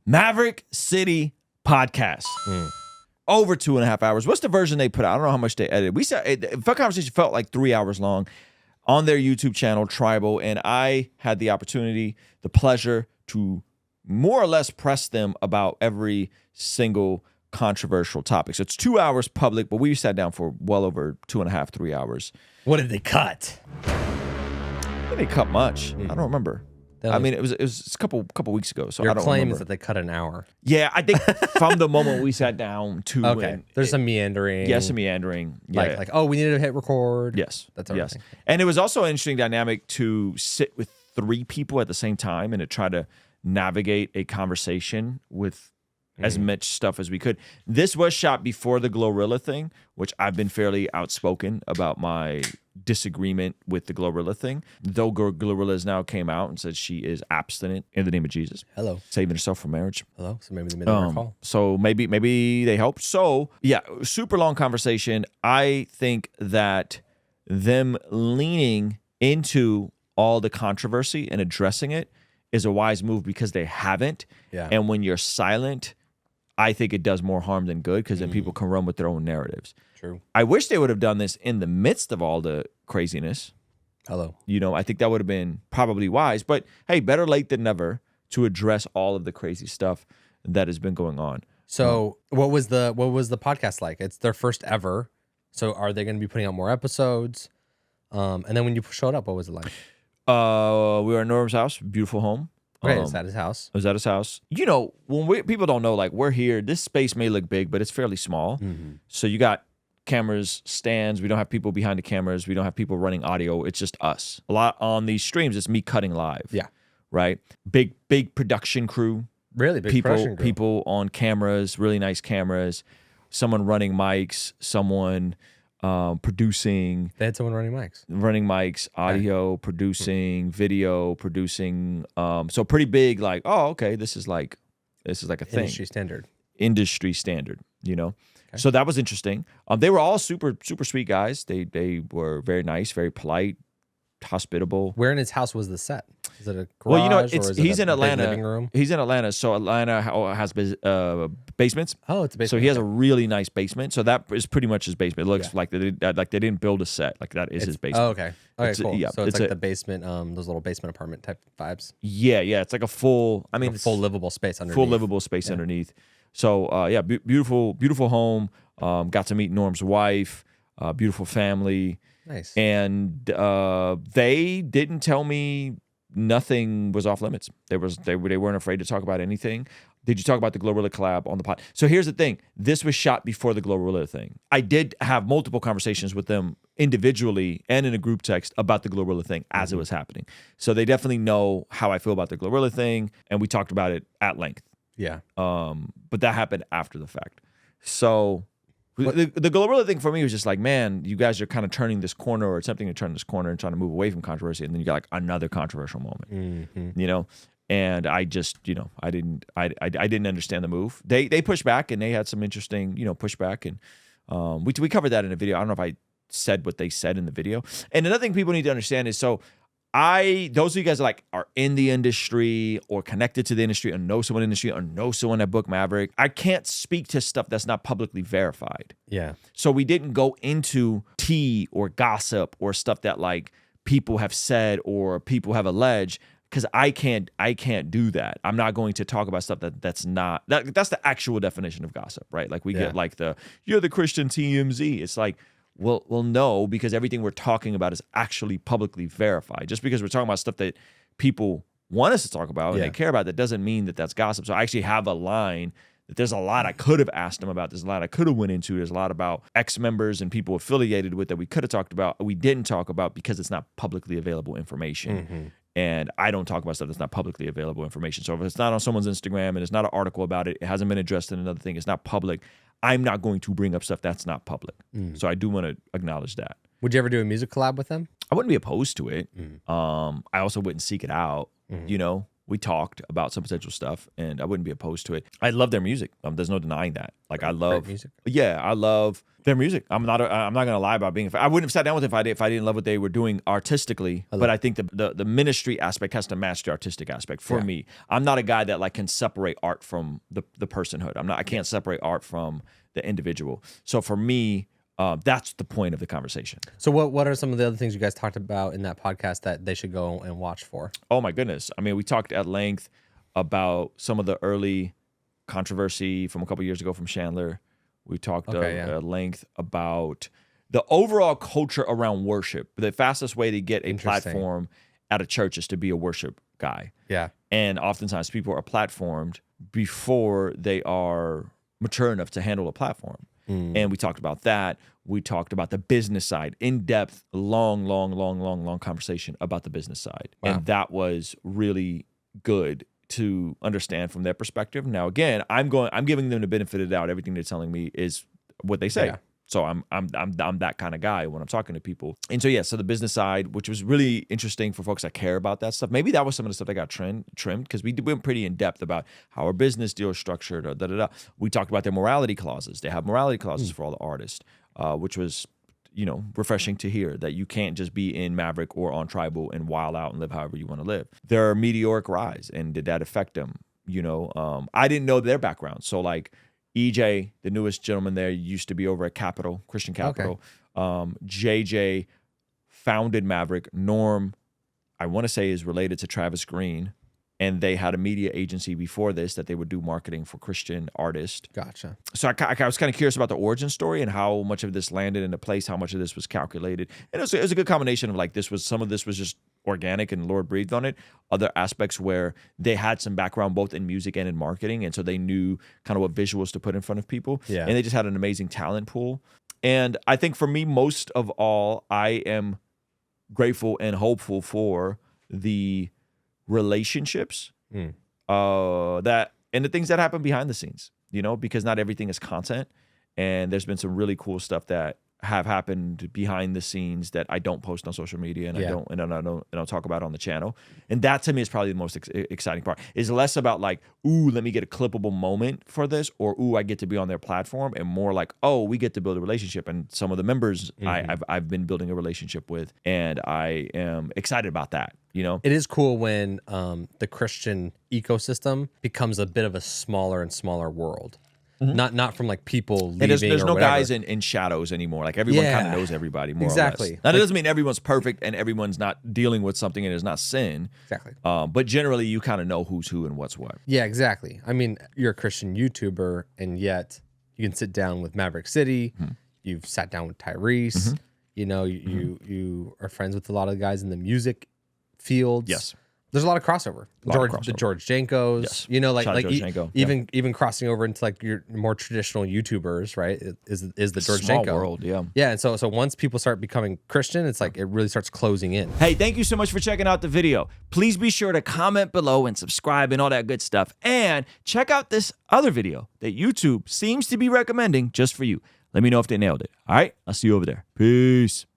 Maverick City podcast. Over 2.5 hours. What's the version they put out? I don't know how much they edited. We said Fuck Conversation felt like 3 hours long on their YouTube channel, Tribal, and I had the opportunity, the pleasure to more or less press them about every single controversial topic. So it's 2 hours public, but we sat down for well over 2.5, 3 hours. What did they cut? I think they cut much. I don't remember. I mean, it was a couple weeks ago, so I don't claim remember. is that they cut an hour. Yeah, I think from the moment we sat down to There's some meandering. Yeah, some meandering. Yeah. Like oh, we needed to hit record. Yes, that's everything. Yes. And it was also an interesting dynamic to sit with 3 people at the same time and to try to navigate a conversation with as much stuff as we could. This was shot before the Glorilla thing, which I've been fairly outspoken about my disagreement with the Glorilla thing. Though Glorilla has now came out and said she is abstinent in the name of Jesus. Hello. Saving herself from marriage. Hello. So maybe they made a call. So maybe they helped. So yeah, super long conversation. I think that them leaning into all the controversy and addressing it is a wise move because they haven't. Yeah. And when you're silent, I think it does more harm than good because then people can run with their own narratives. True. I wish they would have done this in the midst of all the craziness. Hello. You know, I think that would have been probably wise. But hey, better late than never to address all of the crazy stuff that has been going on. So what was the podcast like? It's their first ever. So are they going to be putting out more episodes? And then when you showed up, what was it like? We were at Norm's house, beautiful home. Okay, is that his house? It was at his house. You know, when people don't know, like we're here, this space may look big, but it's fairly small. So you got cameras, stands. We don't have people behind the cameras. We don't have people running audio. It's just us. A lot on these streams, it's me cutting live. Yeah. Right? Big production crew. Really big production crew. People on cameras, really nice cameras. Someone running mics, someone producing. They had someone running mics, audio, producing, video, producing. So pretty big. Like, oh, okay, this is like a thing. Industry standard. You know. Okay. So that was interesting. They were all super sweet guys. They were very nice, very polite, hospitable. Where in his house was the set? Is it a garage? Well, you know, he's in Atlanta. Living room? He's in Atlanta, so Atlanta has basements. Oh, it's a basement. So he has a really nice basement. So that is pretty much his basement. It looks like they didn't build a set. Like that is his basement. Oh, okay. Okay, cool. Yeah, so it's like the basement, those little basement apartment type vibes. Yeah. It's like a full. I mean, full livable space underneath. Full livable space underneath. So yeah, beautiful home. Got to meet Norm's wife. Beautiful family. Nice. And they didn't tell me nothing was off limits. They weren't afraid to talk about anything. Did you talk about the Glorilla collab on the pod? So here's the thing. This was shot before the Glorilla thing. I did have multiple conversations with them individually and in a group text about the Glorilla thing as it was happening. So they definitely know how I feel about the Glorilla thing, and we talked about it at length. Yeah. But that happened after the fact. So the Glorilla thing for me was just like, man, you guys are kind of turning this corner or attempting to turn this corner and trying to move away from controversy, and then you got like another controversial moment, you know. And I just, you know, I didn't understand the move. They pushed back and they had some interesting, you know, pushback, and we covered that in a video. I don't know if I said what they said in the video. And another thing people need to understand is those of you guys that are in the industry or connected to the industry or know someone in the industry or know someone at Book Maverick, I can't speak to stuff that's not publicly verified. Yeah. So we didn't go into tea or gossip or stuff that like people have said or people have alleged, because I can't do that. I'm not going to talk about stuff that's the actual definition of gossip, right? Like we get like you're the Christian TMZ. It's like, well, no, because everything we're talking about is actually publicly verified. Just because we're talking about stuff that people want us to talk about and they care about, that doesn't mean that that's gossip. So I actually have a line that there's a lot I could have asked them about. There's a lot I could have went into. There's a lot about ex-members and people affiliated with that we could have talked about. We didn't talk about because it's not publicly available information. And I don't talk about stuff that's not publicly available information. So if it's not on someone's Instagram and it's not an article about it, it hasn't been addressed in another thing, it's not public, I'm not going to bring up stuff that's not public. So I do want to acknowledge that. Would you ever do a music collab with them? I wouldn't be opposed to it. I also wouldn't seek it out, you know? We talked about some potential stuff, and I wouldn't be opposed to it. I love their music. There's no denying that. Like, I love music. Yeah, I love their music. I'm not gonna lie about being a fan. I wouldn't have sat down with it if I didn't love what they were doing artistically. But I think the ministry aspect has to match the artistic aspect for me. I'm not a guy that like can separate art from the personhood. I can't separate art from the individual. So for me, that's the point of the conversation. So what are some of the other things you guys talked about in that podcast that they should go and watch for? Oh my goodness. I mean, we talked at length about some of the early controversy from a couple years ago from Chandler. We talked at length about the overall culture around worship. The fastest way to get a platform at a church is to be a worship guy. Yeah. And oftentimes people are platformed before they are mature enough to handle a platform. And we talked about that. We talked about the business side, in-depth, long conversation about the business side. Wow. And that was really good to understand from their perspective. Now, again, I'm giving them the benefit of the doubt. Everything they're telling me is what they say. Yeah. So I'm that kind of guy when I'm talking to people. And so so the business side, which was really interesting for folks that care about that stuff. Maybe that was some of the stuff that got trimmed because we went pretty in depth about how our business deal is structured. Or We talked about their morality clauses. They have morality clauses for all the artists, which was refreshing to hear that you can't just be in Maverick or on Tribal and wild out and live however you want to live. Their meteoric rise, and did that affect them? I didn't know their background, so like. EJ, the newest gentleman there, used to be over at Capital, Christian Capital. Okay. JJ founded Maverick. Norm, I want to say, is related to Travis Green. And they had a media agency before this that they would do marketing for Christian artists. Gotcha. So I was kind of curious about the origin story and how much of this landed into place, how much of this was calculated. And it was a good combination of like some of this was just organic and Lord breathed on it. Other aspects where they had some background both in music and in marketing. And so they knew kind of what visuals to put in front of people. Yeah. And they just had an amazing talent pool. And I think for me, most of all, I am grateful and hopeful for the relationships that and the things that happen behind the scenes, because not everything is content, and there's been some really cool stuff that have happened behind the scenes that I don't post on social media and I don't talk about on the channel. And that to me is probably the most exciting part. Is less about like, ooh, let me get a clippable moment for this, or ooh, I get to be on their platform, and more like, oh, we get to build a relationship. And some of the members I've been building a relationship with, and I am excited about that. It is cool when the Christian ecosystem becomes a bit of a smaller and smaller world. Not from like people leaving. There's no whatever. guys in shadows anymore. Like everyone kind of knows everybody more or less. Now that doesn't mean everyone's perfect and everyone's not dealing with something and it's not sin. Exactly. But generally you kind of know who's who and what's what. Yeah, exactly. I mean, you're a Christian YouTuber, and yet you can sit down with Maverick City. You've sat down with Tyrese. You are friends with a lot of the guys in the music fields. Yes. There's a lot of crossover. The George Jankos, even crossing over into like your more traditional YouTubers, right? Is the George Janko world, yeah. Yeah, and so once people start becoming Christian, it's like it really starts closing in. Hey, thank you so much for checking out the video. Please be sure to comment below and subscribe and all that good stuff. And check out this other video that YouTube seems to be recommending just for you. Let me know if they nailed it. All right? I'll see you over there. Peace.